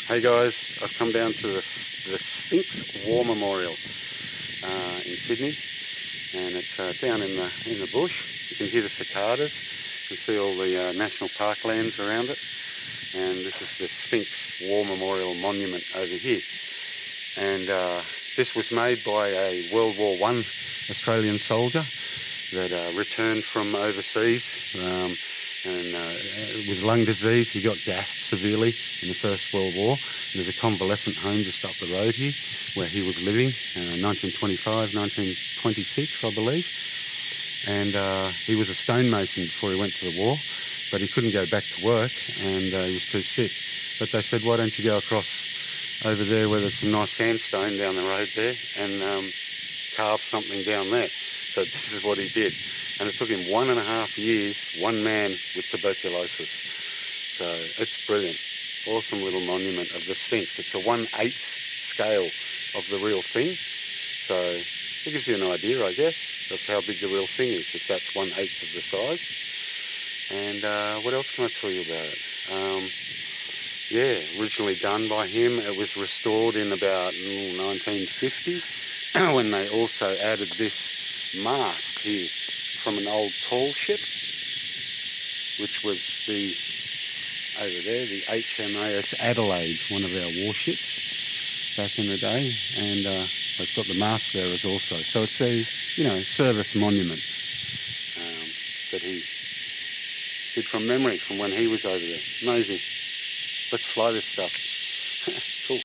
Hey guys, I've come down to the Sphynx War Memorial in Sydney, and it's down in the bush. You can hear the cicadas, you can see all the national parklands around it, and this is the Sphynx War Memorial Monument over here. And this was made by a World War I Australian soldier that returned from overseas. And with lung disease, he got gassed severely in the First World War. And there's a convalescent home just up the road here where he was living, 1925, 1926, I believe. And he was a stonemason before he went to the war, but he couldn't go back to work, and he was too sick. But they said, why don't you go across over there where there's some nice sandstone down the road there and carve something down there. So this is what he did. And it took him 1.5 years, one man with tuberculosis. So it's brilliant. Awesome little monument of the Sphynx. It's a 1/8 scale of the real thing. So it gives you an idea, I guess, of how big the real thing is, if that's 1/8 of the size. And what else can I tell you about it? Yeah, originally done by him. It was restored in about 1950 when they also added this mast here from an old tall ship, which was over there, the HMAS Adelaide, one of our warships back in the day, and they've got the mast there as also. So it's a, service monument that he did from memory from when he was over there. Amazing. Let's fly this stuff. Cool.